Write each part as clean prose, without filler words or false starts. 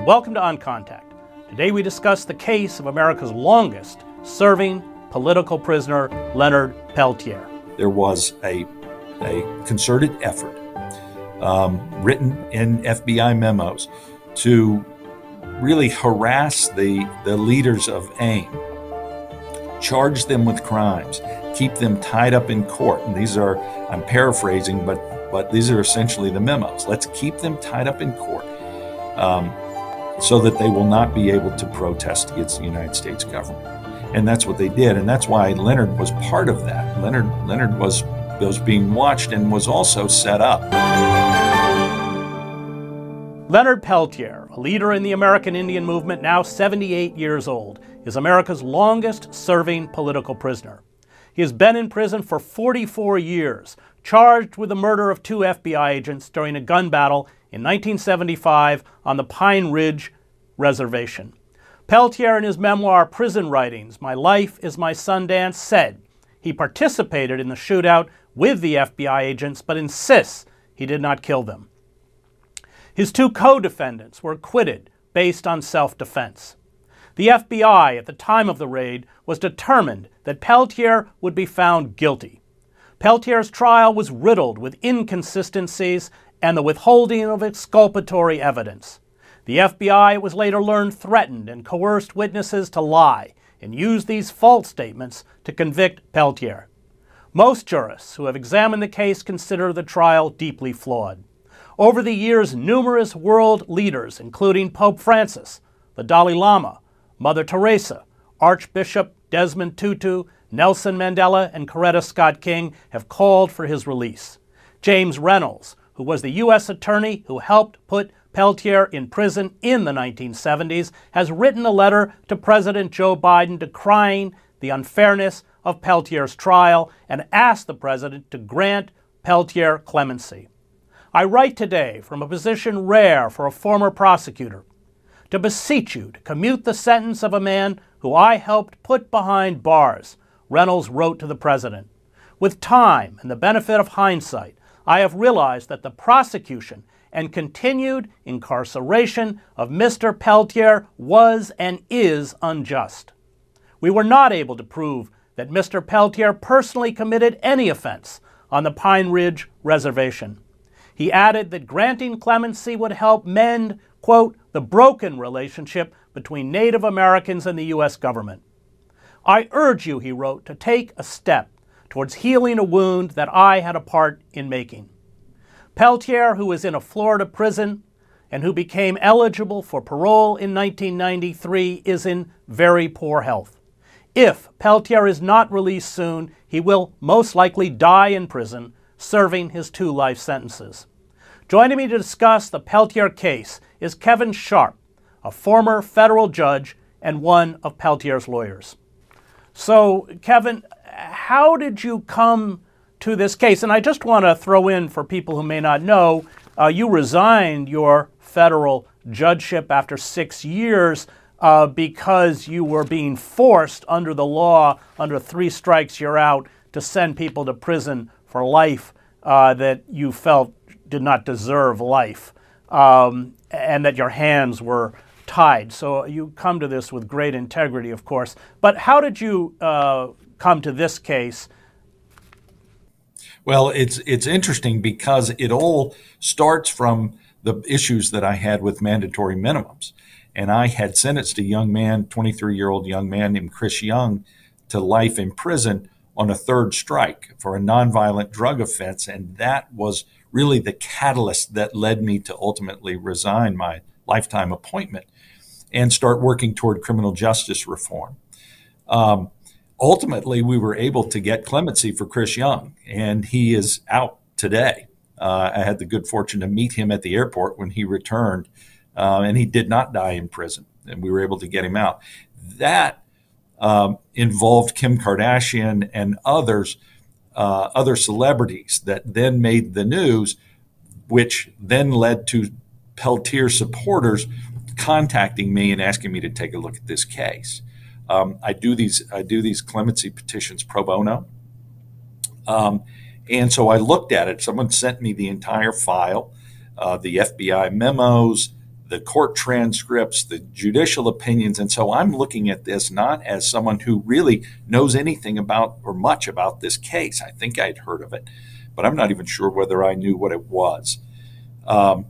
Welcome to On Contact. Today we discuss the case of America's longest serving political prisoner, Leonard Peltier. There was a concerted effort written in FBI memos to really harass the leaders of AIM, charge them with crimes, keep them tied up in court. And these are, I'm paraphrasing, but these are essentially the memos. Let's keep them tied up in court so that they will not be able to protest against the United States government. And that's what they did. And that's why Leonard was part of that. Leonard was being watched and was also set up. Leonard Peltier, a leader in the American Indian movement, now 78 years old, is America's longest-serving political prisoner. He has been in prison for 44 years, charged with the murder of 2 FBI agents during a gun battle in 1975 on the Pine Ridge Reservation. Peltier, in his memoir, Prison Writings, My Life is My Sundance, said he participated in the shootout with the FBI agents, but insists he did not kill them. His 2 co-defendants were acquitted based on self-defense. The FBI, at the time of the raid, was determined that Peltier would be found guilty. Peltier's trial was riddled with inconsistencies and the withholding of exculpatory evidence. The FBI, it was later learned, threatened and coerced witnesses to lie and used these false statements to convict Peltier. Most jurists who have examined the case consider the trial deeply flawed. Over the years, numerous world leaders, including Pope Francis, the Dalai Lama, Mother Teresa, Archbishop Desmond Tutu, Nelson Mandela, and Coretta Scott King, have called for his release. James Reynolds, who was the U.S. attorney who helped put Peltier in prison in the 1970s, has written a letter to President Joe Biden decrying the unfairness of Peltier's trial and asked the president to grant Peltier clemency. I write today from a position rare for a former prosecutor to beseech you to commute the sentence of a man who I helped put behind bars, Reynolds wrote to the president. With time and the benefit of hindsight, I have realized that the prosecution and continued incarceration of Mr. Peltier was and is unjust. We were not able to prove that Mr. Peltier personally committed any offense on the Pine Ridge Reservation. He added that granting clemency would help mend, quote, the broken relationship between Native Americans and the U.S. government. I urge you, he wrote, to take a step towards healing a wound that I had a part in making. Peltier, who is in a Florida prison and who became eligible for parole in 1993, is in very poor health. If Peltier is not released soon, he will most likely die in prison, serving his 2 life sentences. Joining me to discuss the Peltier case is Kevin Sharp, a former federal judge and one of Peltier's lawyers. So, Kevin, how did you come to this case? And I just want to throw in, for people who may not know, you resigned your federal judgeship after 6 years because you were being forced under the law, under 3 strikes you're out, to send people to prison for life that you felt did not deserve life, and that your hands were tied. So you come to this with great integrity, of course. But how did you come to this case? Well, it's interesting because it all starts from the issues that I had with mandatory minimums. And I had sentenced a young man, 23-year-old young man named Chris Young, to life in prison on a 3rd strike for a nonviolent drug offense. And that was really the catalyst that led me to ultimately resign my lifetime appointment and start working toward criminal justice reform. Ultimately, we were able to get clemency for Chris Young, and he is out today. I had the good fortune to meet him at the airport when he returned, and he did not die in prison, and we were able to get him out. That involved Kim Kardashian and others, other celebrities that then made the news, which then led to Peltier supporters contacting me and asking me to take a look at this case. I do these clemency petitions pro bono. And so I looked at it. Someone sent me the entire file, the FBI memos, the court transcripts, the judicial opinions. And so I'm looking at this not as someone who really knows anything about or much about this case. I think I'd heard of it, but I'm not even sure whether I knew what it was. And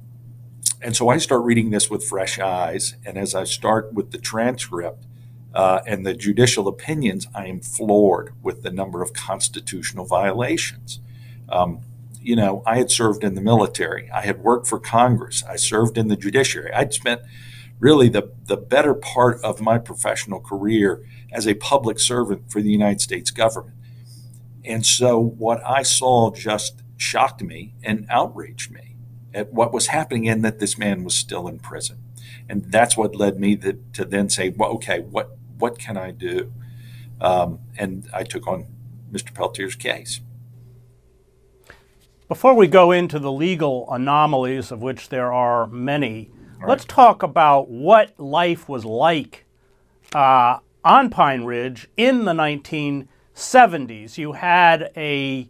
so I start reading this with fresh eyes. And as I start with the transcript and the judicial opinions, I am floored with the number of constitutional violations. I had served in the military. I had worked for Congress. I served in the judiciary. I'd spent really the better part of my professional career as a public servant for the United States government. And so what I saw just shocked me and outraged me at what was happening and that this man was still in prison. And that's what led me to then say, well, okay, what can I do? And I took on Mr. Peltier's case. Before we go into the legal anomalies, of which there are many, Right. Let's talk about what life was like on Pine Ridge in the 1970s. You had a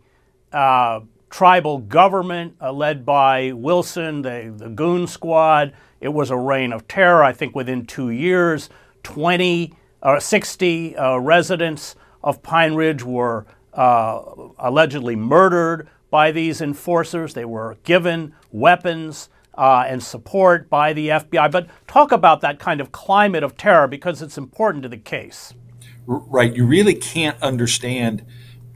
tribal government led by Wilson, the Goon Squad. It was a reign of terror. I think within 2 years, 60 residents of Pine Ridge were allegedly murdered by these enforcers. They were given weapons and support by the FBI. But talk about that kind of climate of terror, because it's important to the case. Right. You really can't understand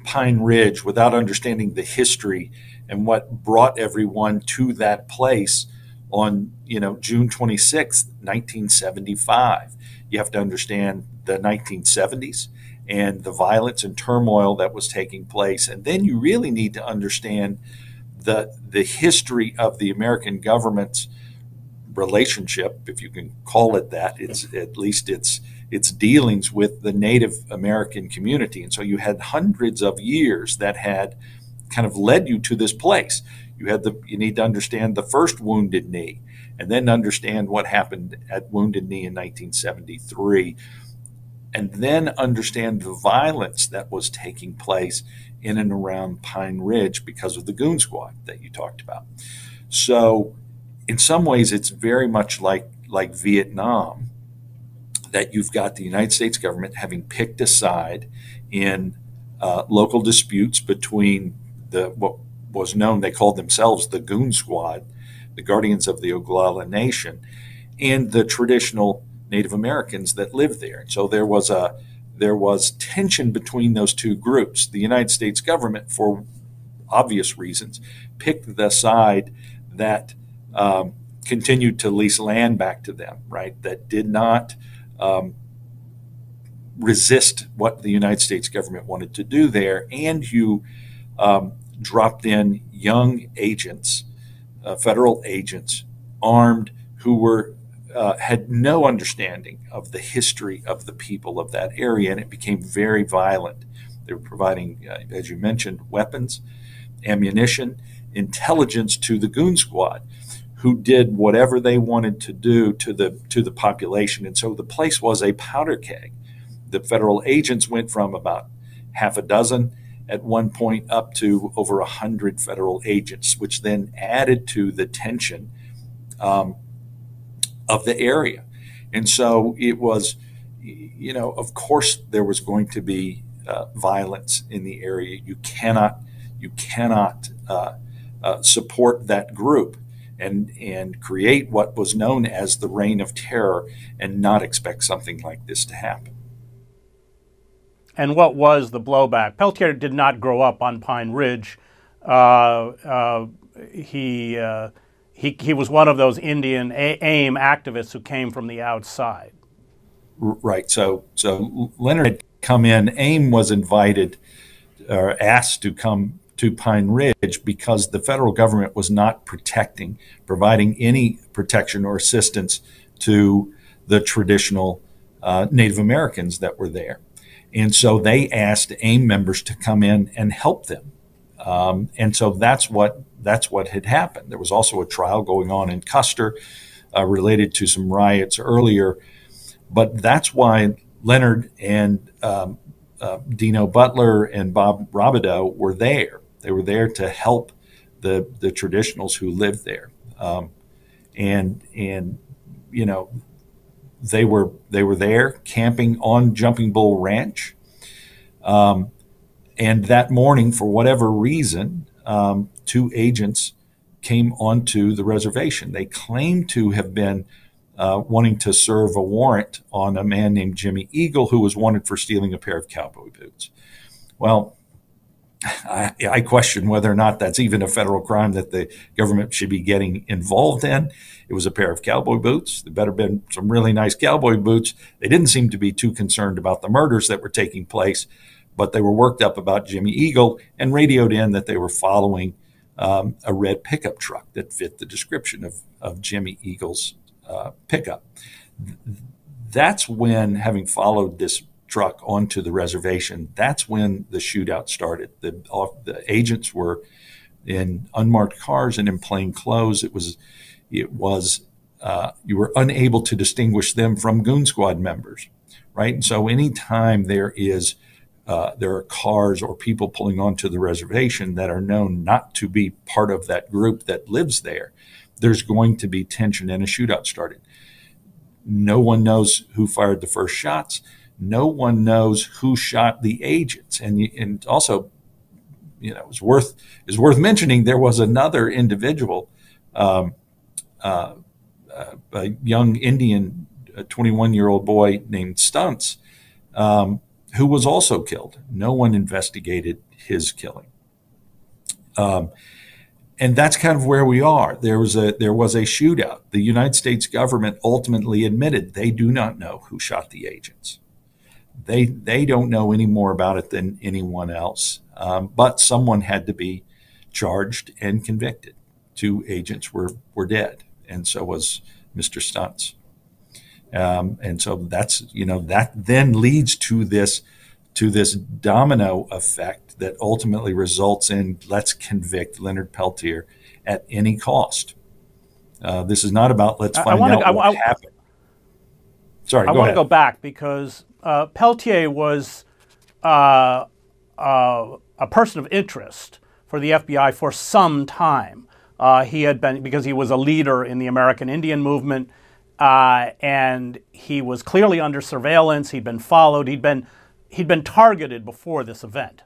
Pine Ridge without understanding the history and what brought everyone to that place on, June 26th, 1975. You have to understand the 1970s and the violence and turmoil that was taking place. And then you really need to understand the history of the American government's relationship, if you can call it that. It's at least its dealings with the Native American community. And so you had hundreds of years that had kind of led you to this place. You need to understand the first Wounded Knee, and then understand what happened at Wounded Knee in 1973, and then understand the violence that was taking place in and around Pine Ridge because of the Goon Squad that you talked about. So in some ways, it's very much like Vietnam, that you've got the United States government having picked a side in local disputes between what was known, they called themselves the Goon Squad, the Guardians of the Oglala Nation, and the traditional Native Americans that lived there. And so there was tension between those two groups. The United States government, for obvious reasons, picked the side that continued to lease land back to them, right? That did not resist what the United States government wanted to do there. And you dropped in young agents, federal agents, armed, who had no understanding of the history of the people of that area, and it became very violent. They were providing, as you mentioned, weapons, ammunition, intelligence to the Goon Squad, who did whatever they wanted to do to the population. And so the place was a powder keg. The federal agents went from about half a dozen at one point up to over 100 federal agents, which then added to the tension of the area. And so it was, of course there was going to be violence in the area. You cannot support that group and create what was known as the reign of terror and not expect something like this to happen. And what was the blowback? Peltier did not grow up on Pine Ridge. He was one of those Indian AIM activists who came from the outside. Right. So Leonard had come in. AIM was invited or asked to come to Pine Ridge because the federal government was not providing any protection or assistance to the traditional Native Americans that were there. And so they asked AIM members to come in and help them. And so that's what had happened. There was also a trial going on in Custer related to some riots earlier. But that's why Leonard and Dino Butler and Bob Robideau were there. They were there to help the traditionals who lived there. And you know, they were there camping on Jumping Bull Ranch. And that morning, for whatever reason, two agents came onto the reservation. They claimed to have been wanting to serve a warrant on a man named Jimmy Eagle, who was wanted for stealing a pair of cowboy boots. Well, I question whether or not that's even a federal crime that the government should be getting involved in. It was a pair of cowboy boots. There better have been some really nice cowboy boots. They didn't seem to be too concerned about the murders that were taking place, but they were worked up about Jimmy Eagle and radioed in that they were following a red pickup truck that fit the description of Jimmy Eagle's pickup. That's when, having followed this truck onto the reservation, that's when the shootout started. The agents were in unmarked cars and in plain clothes. It was you were unable to distinguish them from goon squad members, right? And so anytime there are cars or people pulling onto the reservation that are known not to be part of that group that lives there, there's going to be tension and a shootout started. No one knows who fired the first shots. No one knows who shot the agents. And also, it's worth mentioning there was another individual, a young Indian, a 21-year-old boy named Stuntz, who was also killed. No one investigated his killing. And that's kind of where we are. There was a shootout. The United States government ultimately admitted they do not know who shot the agents. They don't know any more about it than anyone else. But someone had to be charged and convicted. Two agents were dead, and so was Mr. Stuntz. And so that then leads to this domino effect that ultimately results in let's convict Leonard Peltier at any cost. This is not about let's find out what happened. Sorry, I want to go back because Peltier was a person of interest for the FBI for some time. He had been, because he was a leader in the American Indian movement, and he was clearly under surveillance. He'd been followed. He'd been targeted before this event.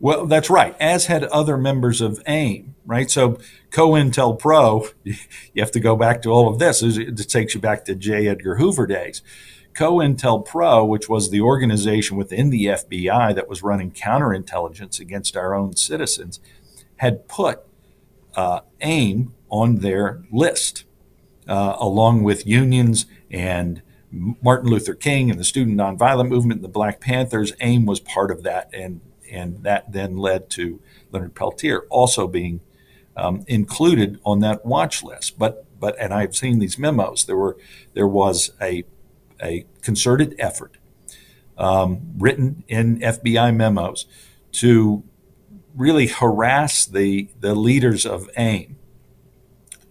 Well, that's right, as had other members of AIM, right? So COINTELPRO, you have to go back to all of this. It takes you back to J. Edgar Hoover days. COINTELPRO, which was the organization within the FBI that was running counterintelligence against our own citizens, had put AIM on their list, along with unions and Martin Luther King and the Student Nonviolent Movement and the Black Panthers. AIM was part of that, and that then led to Leonard Peltier also being included on that watch list. But and I've seen these memos. There was a concerted effort written in FBI memos to really harass the leaders of AIM,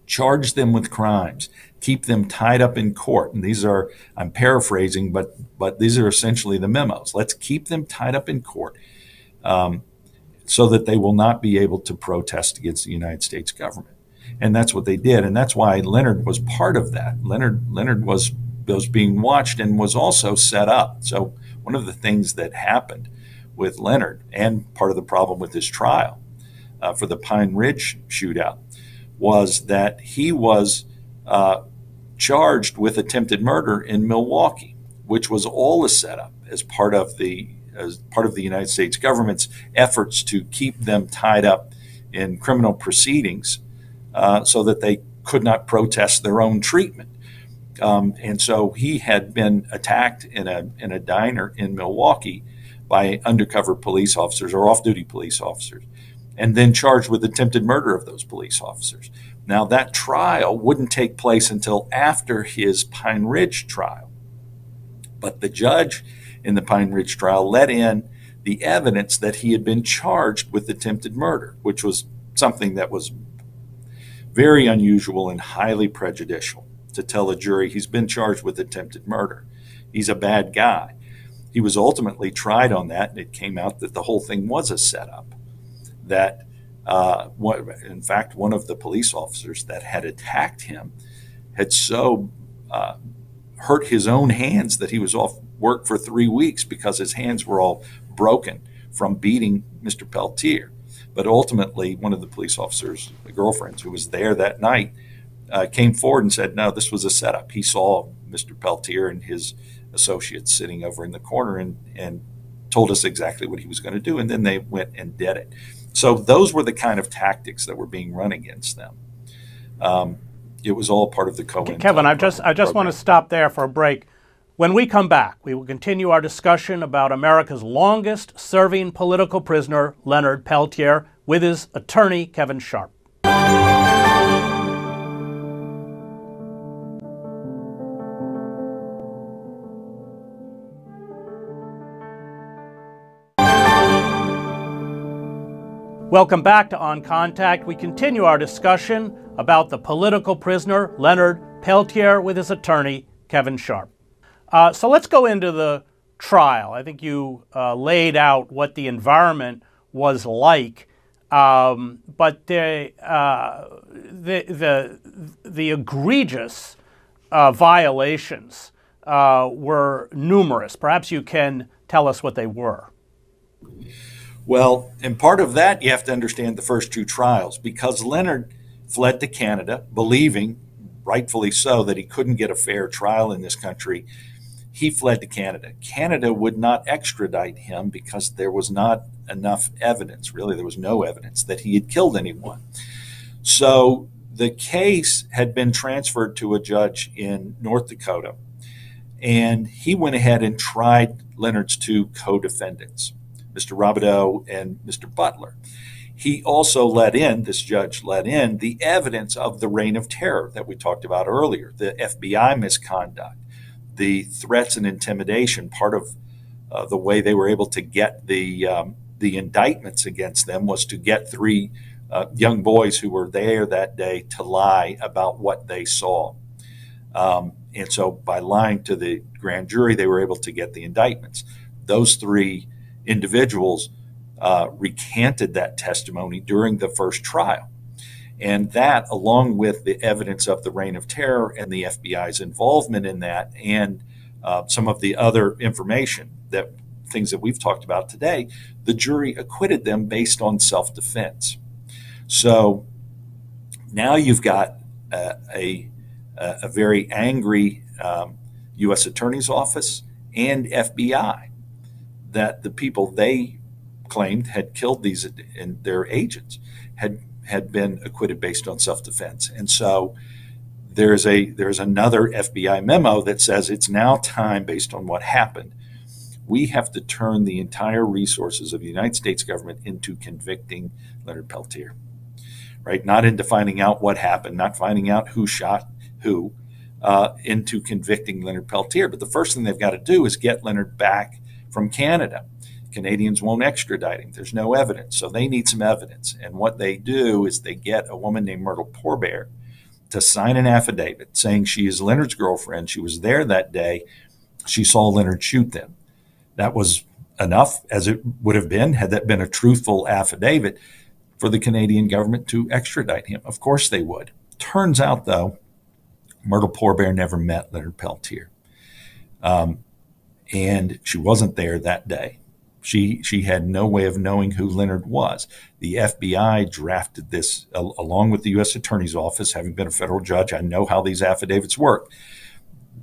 charge them with crimes, keep them tied up in court. And these are, I'm paraphrasing, but these are essentially the memos. Let's keep them tied up in court so that they will not be able to protest against the United States government. And that's what they did. And that's why Leonard was part of that. Leonard was being watched and was also set up. So one of the things that happened with Leonard, and part of the problem with his trial for the Pine Ridge shootout, was that he was charged with attempted murder in Milwaukee, which was all a setup as part of the United States government's efforts to keep them tied up in criminal proceedings so that they could not protest their own treatment. And so he had been attacked in a diner in Milwaukee by undercover police officers or off-duty police officers, and then charged with attempted murder of those police officers. Now, that trial wouldn't take place until after his Pine Ridge trial. But the judge in the Pine Ridge trial let in the evidence that he had been charged with attempted murder, which was something that was very unusual and highly prejudicial to tell a jury he's been charged with attempted murder. He's a bad guy. He was ultimately tried on that, and it came out that the whole thing was a setup. In fact, one of the police officers that had attacked him had so hurt his own hands that he was off work for 3 weeks because his hands were all broken from beating Mr. Peltier. But ultimately, one of the police officers, the girlfriends who was there that night, came forward and said, no, this was a setup. He saw Mr. Peltier and his associates sitting over in the corner and told us exactly what he was going to do. And then they went and did it. So those were the kind of tactics that were being run against them. It was all part of the Cohen. Kevin, I just want to stop there for a break. When we come back, we will continue our discussion about America's longest serving political prisoner, Leonard Peltier, with his attorney, Kevin Sharp. Welcome back to On Contact. We continue our discussion about the political prisoner, Leonard Peltier, with his attorney, Kevin Sharp. So let's go into the trial. I think you laid out what the environment was like, but the egregious violations were numerous. Perhaps you can tell us what they were. Well, and part of that, you have to understand the first two trials, because Leonard fled to Canada, believing, rightfully so, that he couldn't get a fair trial in this country. He fled to Canada. Canada would not extradite him because there was not enough evidence. Really, there was no evidence that he had killed anyone. So the case had been transferred to a judge in North Dakota, and he went ahead and tried Leonard's two co-defendants, Mr. Robideau and Mr. Butler. He also this judge let in the evidence of the reign of terror that we talked about earlier, the FBI misconduct, the threats and intimidation. Part of the way they were able to get the indictments against them was to get three young boys who were there that day to lie about what they saw. And so by lying to the grand jury, they were able to get the indictments. Those three individuals recanted that testimony during the first trial. And that, along with the evidence of the reign of terror and the FBI's involvement in that, and some of the other information, things that we've talked about today, the jury acquitted them based on self-defense. So now you've got a very angry U.S. Attorney's Office and FBI, that the people they claimed had killed these and their agents had been acquitted based on self-defense. And so there's another FBI memo that says it's now time, based on what happened, we have to turn the entire resources of the United States government into convicting Leonard Peltier, right? Not into finding out what happened, not finding out who shot who, into convicting Leonard Peltier. But the first thing they've got to do is get Leonard back from Canada. Canadians won't extradite him. There's no evidence. So they need some evidence. And what they do is they get a woman named Myrtle Pourbaix to sign an affidavit saying she is Leonard's girlfriend. She was there that day. She saw Leonard shoot them. That was enough, as it would have been had that been a truthful affidavit, for the Canadian government to extradite him. Of course they would. Turns out, though, Myrtle Pourbaix never met Leonard Peltier. And she wasn't there that day. She had no way of knowing who Leonard was. The FBI drafted this along with the U.S. Attorney's Office. Having been a federal judge, I know how these affidavits work.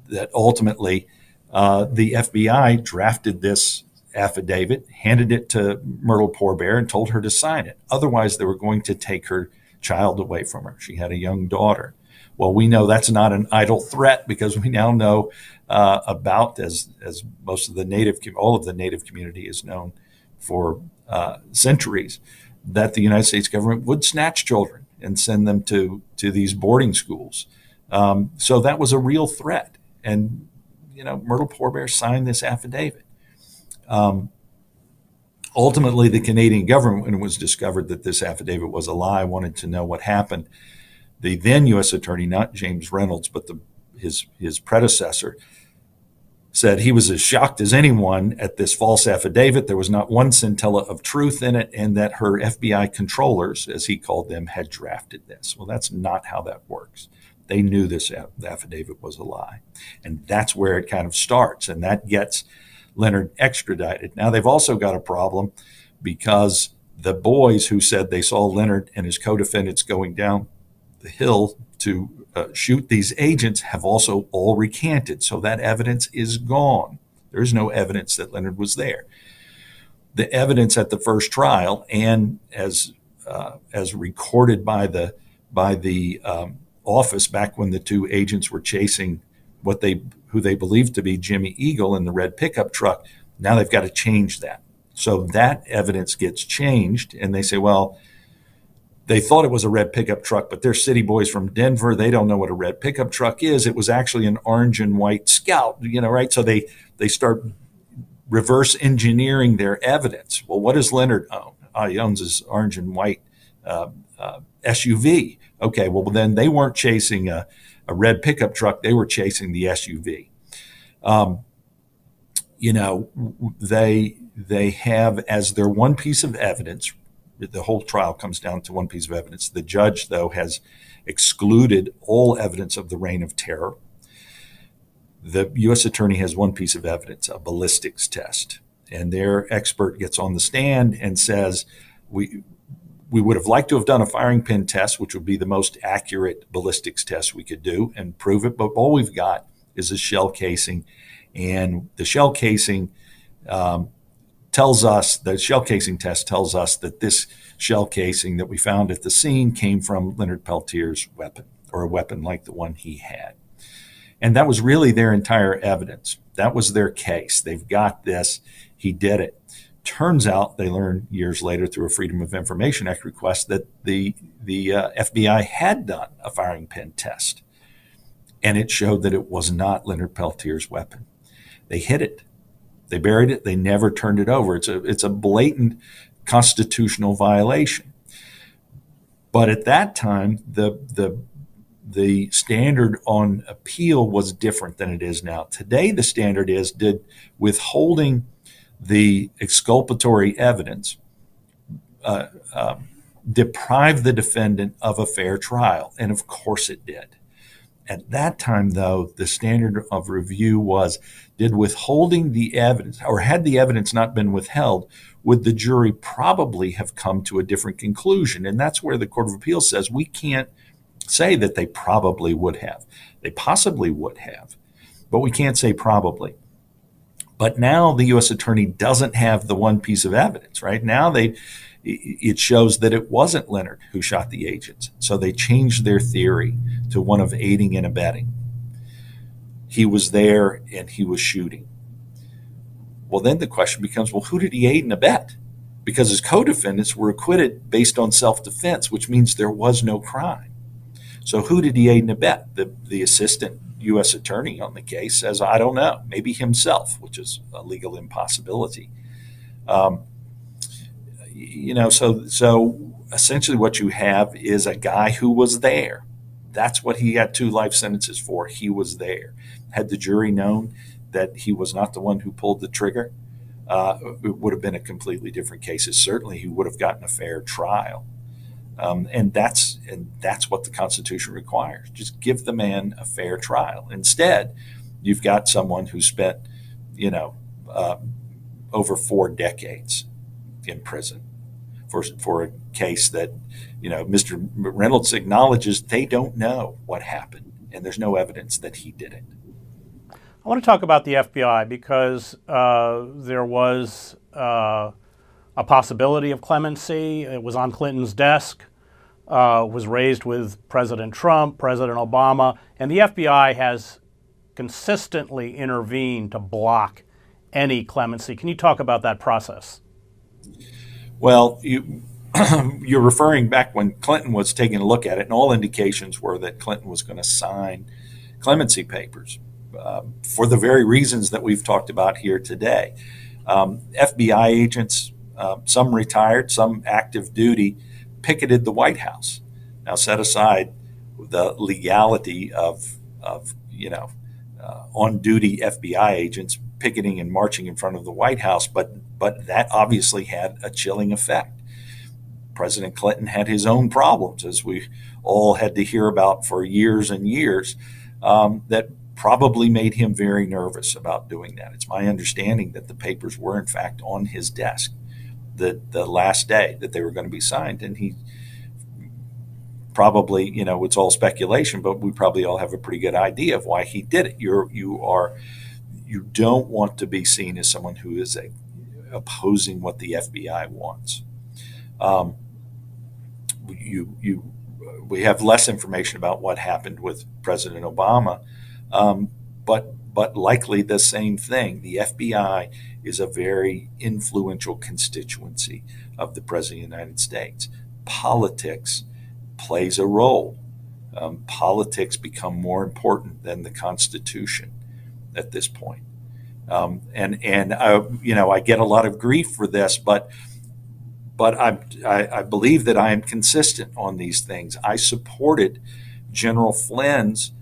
That ultimately the FBI drafted this affidavit, handed it to Myrtle Pourbaix, and told her to sign it. Otherwise, they were going to take her child away from her. She had a young daughter. Well, we know that's not an idle threat, because we now know about, as most of the all of the Native community is known for centuries, that the United States government would snatch children and send them to these boarding schools. So that was a real threat. And, Myrtle Pourbaix signed this affidavit. Ultimately, the Canadian government, when it was discovered that this affidavit was a lie, wanted to know what happened. The then U.S. Attorney, not James Reynolds, but his predecessor, said he was as shocked as anyone at this false affidavit. There was not one scintilla of truth in it, and that her FBI controllers, as he called them, had drafted this. Well, that's not how that works. They knew this affidavit was a lie. And that's where it kind of starts, and that gets Leonard extradited. Now, they've also got a problem because the boys who said they saw Leonard and his co-defendants going down the hill to shoot these agents have also all recanted. So that evidence is gone. There is no evidence that Leonard was there. The evidence at the first trial, and as recorded by the office back when the two agents were chasing who they believed to be Jimmy Eagle in the red pickup truck, now they've got to change that. So that evidence gets changed, and they say, well, they thought it was a red pickup truck, but they're city boys from Denver. They don't know what a red pickup truck is. It was actually an orange and white Scout, right? So they start reverse engineering their evidence. Well, what does Leonard own? He owns his orange and white SUV. Okay, well, then they weren't chasing a red pickup truck. They were chasing the SUV. They have as their one piece of evidence. The whole trial comes down to one piece of evidence. The judge, though, has excluded all evidence of the reign of terror. The U.S. attorney has one piece of evidence, a ballistics test. And their expert gets on the stand and says, we would have liked to have done a firing pin test, which would be the most accurate ballistics test we could do and prove it. But all we've got is a shell casing. And the shell casing the shell casing test tells us that this shell casing that we found at the scene came from Leonard Peltier's weapon, or a weapon like the one he had. And that was really their entire evidence. That was their case. They've got this. He did it. Turns out, they learned years later through a Freedom of Information Act request that the FBI had done a firing pin test. And it showed that it was not Leonard Peltier's weapon. They hid it. They buried it. They never turned it over. It's a blatant constitutional violation. But at that time, the standard on appeal was different than it is now. Today, the standard is, did withholding the exculpatory evidence deprive the defendant of a fair trial? And of course it did. At that time, though, the standard of review was, did withholding the evidence, or had the evidence not been withheld, would the jury probably have come to a different conclusion? And that's where the Court of Appeals says we can't say that they probably would have. They possibly would have, but we can't say probably. But now the U.S. attorney doesn't have the one piece of evidence, right? Now it shows that it wasn't Leonard who shot the agents. So they changed their theory to one of aiding and abetting. He was there and he was shooting. Well, then the question becomes, well, who did he aid and abet? Because his co-defendants were acquitted based on self-defense, which means there was no crime. So who did he aid and abet? The assistant U.S. attorney on the case says, I don't know, maybe himself, which is a legal impossibility. So essentially what you have is a guy who was there. That's what he got 2 life sentences for. He was there. Had the jury known that he was not the one who pulled the trigger, it would have been a completely different case. Certainly he would have gotten a fair trial. And that's what the Constitution requires. Just give the man a fair trial. Instead, you've got someone who spent, over 4 decades in prison for a case that, Mr. Reynolds acknowledges they don't know what happened, and there's no evidence that he did it. I want to talk about the FBI because there was a possibility of clemency. It was on Clinton's desk, was raised with President Trump, President Obama, and the FBI has consistently intervened to block any clemency. Can you talk about that process? Well, you're referring back when Clinton was taking a look at it, and all indications were that Clinton was going to sign clemency papers for the very reasons that we've talked about here today. FBI agents, some retired, some active duty, picketed the White House. Now, set aside the legality of on-duty FBI agents picketing and marching in front of the White House, but that obviously had a chilling effect. President Clinton had his own problems, as we all had to hear about for years and years, that probably made him very nervous about doing that. It's my understanding that the papers were in fact on his desk the last day that they were going to be signed, and he probably, it's all speculation, but we probably all have a pretty good idea of why he did it. You don't want to be seen as someone who is opposing what the FBI wants. We have less information about what happened with President Obama, but likely the same thing. The FBI is a very influential constituency of the President of the United States. Politics plays a role. Politics become more important than the Constitution at this point. I get a lot of grief for this, but I believe that I am consistent on these things. I supported General Flynn's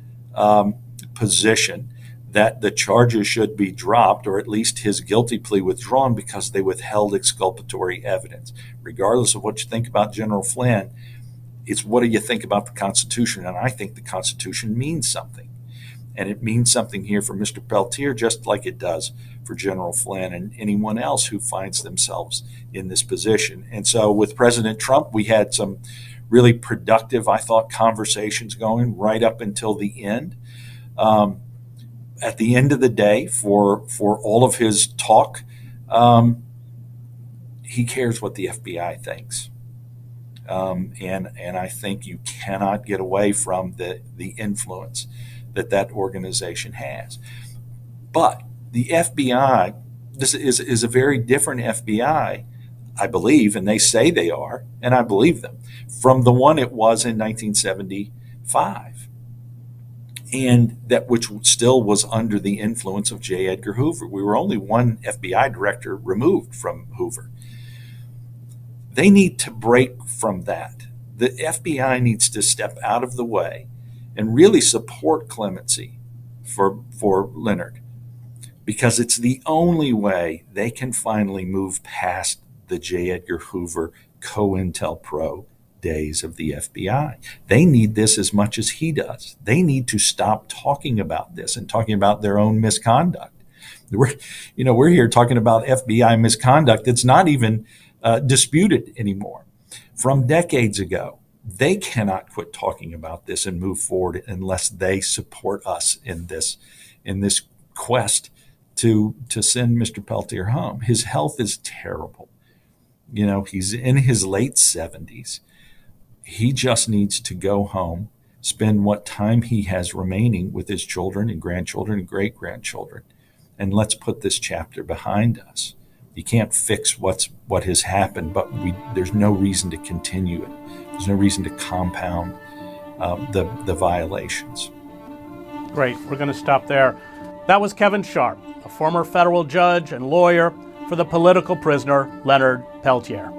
position that the charges should be dropped, or at least his guilty plea withdrawn, because they withheld exculpatory evidence. Regardless of what you think about General Flynn, it's what do you think about the Constitution? And I think the Constitution means something. And it means something here for Mr. Peltier, just like it does for General Flynn and anyone else who finds themselves in this position. And so with President Trump, we had some really productive, I thought, conversations going right up until the end. At the end of the day, for all of his talk, he cares what the FBI thinks. And I think you cannot get away from the influence that organization has. But the FBI, this is a very different FBI, I believe, and they say they are, and I believe them, from the one it was in 1975. And that which still was under the influence of J. Edgar Hoover. We were only one FBI director removed from Hoover. They need to break from that. The FBI needs to step out of the way and really support clemency for Leonard, because it's the only way they can finally move past the J. Edgar Hoover COINTELPRO days of the FBI. They need this as much as he does. They need to stop talking about this and talking about their own misconduct. We're here talking about FBI misconduct. It's not even disputed anymore. From decades ago, they cannot quit talking about this and move forward unless they support us in this quest to send Mr. Peltier home. His health is terrible. He's in his late 70s. He just needs to go home, spend what time he has remaining with his children and grandchildren and great-grandchildren, and let's put this chapter behind us. You can't fix what has happened, but there's no reason to continue it. There's no reason to compound the violations. Great. We're going to stop there. That was Kevin Sharp, a former federal judge and lawyer for the political prisoner Leonard Peltier.